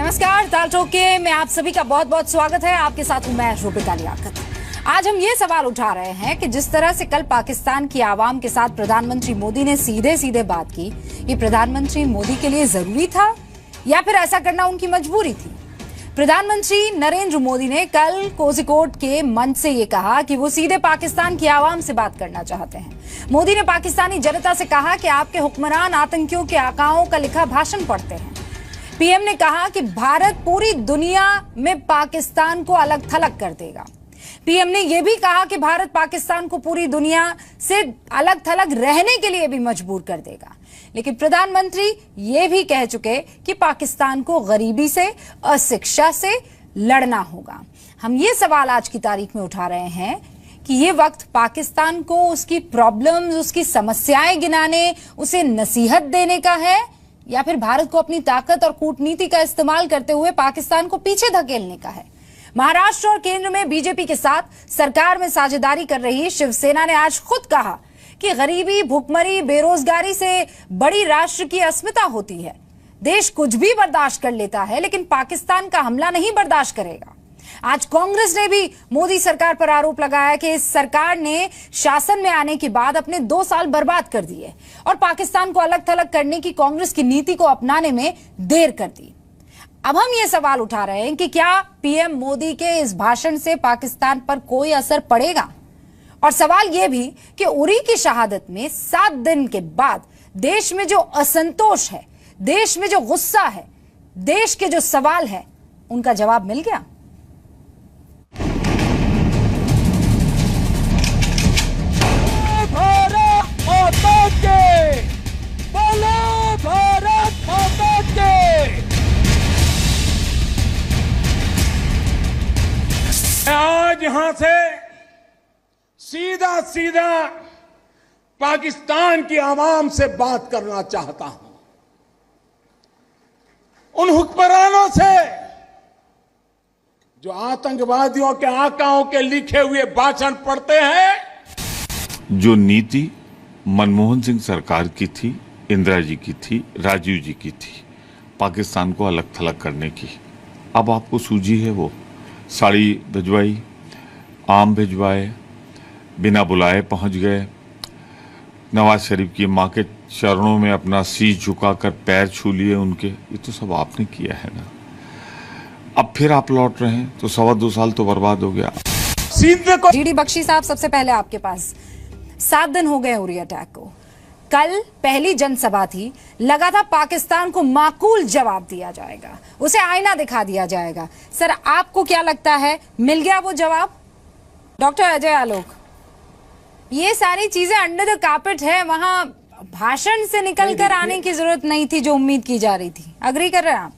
नमस्कार, ताल ठोके में आप सभी का बहुत बहुत स्वागत है। आपके साथ हूं मैं रूबिका लियाकत। आज हम ये सवाल उठा रहे हैं कि जिस तरह से कल पाकिस्तान की आवाम के साथ प्रधानमंत्री मोदी ने सीधे सीधे बात की, ये प्रधानमंत्री मोदी के लिए जरूरी था या फिर ऐसा करना उनकी मजबूरी थी। प्रधानमंत्री नरेंद्र मोदी ने कल कोझिकोड के मंच से ये कहा कि वो सीधे पाकिस्तान की आवाम से बात करना चाहते हैं। मोदी ने पाकिस्तानी जनता से कहा कि आपके हुक्मरान आतंकियों के आकाओं का लिखा भाषण पढ़ते हैं। पीएम ने कहा कि भारत पूरी दुनिया में पाकिस्तान को अलग थलग कर देगा। पीएम ने यह भी कहा कि भारत पाकिस्तान को पूरी दुनिया से अलग थलग रहने के लिए भी मजबूर कर देगा। लेकिन प्रधानमंत्री ये भी कह चुके कि पाकिस्तान को गरीबी से, अशिक्षा से लड़ना होगा। हम ये सवाल आज की तारीख में उठा रहे हैं कि ये वक्त पाकिस्तान को उसकी प्रॉब्लम्स, उसकी समस्याएं गिनाने, उसे नसीहत देने का है या फिर भारत को अपनी ताकत और कूटनीति का इस्तेमाल करते हुए पाकिस्तान को पीछे धकेलने का है। महाराष्ट्र और केंद्र में बीजेपी के साथ सरकार में साझेदारी कर रही शिवसेना ने आज खुद कहा कि गरीबी, भुखमरी, बेरोजगारी से बड़ी राष्ट्र की अस्मिता होती है। देश कुछ भी बर्दाश्त कर लेता है लेकिन पाकिस्तान का हमला नहीं बर्दाश्त करेगा। आज कांग्रेस ने भी मोदी सरकार पर आरोप लगाया कि इस सरकार ने शासन में आने के बाद अपने 2 साल बर्बाद कर दिए और पाकिस्तान को अलग थलग करने की कांग्रेस की नीति को अपनाने में देर कर दी। अब हम ये सवाल उठा रहे हैं कि क्या पीएम मोदी के इस भाषण से पाकिस्तान पर कोई असर पड़ेगा? और सवाल यह भी कि उरी की शहादत में 7 दिन के बाद देश में जो असंतोष है, देश में जो गुस्सा है, देश के जो सवाल है, उनका जवाब मिल गया। भारत माता के, बोलो भारत माता के। आज यहां से सीधा सीधा पाकिस्तान की आवाम से बात करना चाहता हूं। उन हुक्मरानों से जो आतंकवादियों के आकाओं के लिखे हुए भाषण पढ़ते हैं। जो नीति मनमोहन सिंह सरकार की थी, इंदिरा जी की थी, राजीव जी की थी, पाकिस्तान को अलग थलग करने की, अब आपको सूझी है। वो साड़ी भिजवाई, आम भिजवाए, बिना बुलाए पहुंच गए, नवाज शरीफ की मां के चरणों में अपना शीश झुकाकर पैर छू लिए उनके। ये तो सब आपने किया है ना। अब फिर आप लौट रहे हैं तो 2.25 साल तो बर्बाद हो गया। जीडी बख्शी साहब, सबसे पहले आपके पास 7 दिन हो गए उरी अटैक को। कल पहली जनसभा थी, लगा था पाकिस्तान को माकूल जवाब दिया जाएगा, उसे आईना दिखा दिया जाएगा। सर, आपको क्या लगता है, मिल गया वो जवाब? डॉक्टर अजय आलोक, ये सारी चीजें अंडर द कार्पेट है, वहां भाषण से निकलकर आने की जरूरत नहीं थी जो उम्मीद की जा रही थी। अग्री कर रहे हैं आप?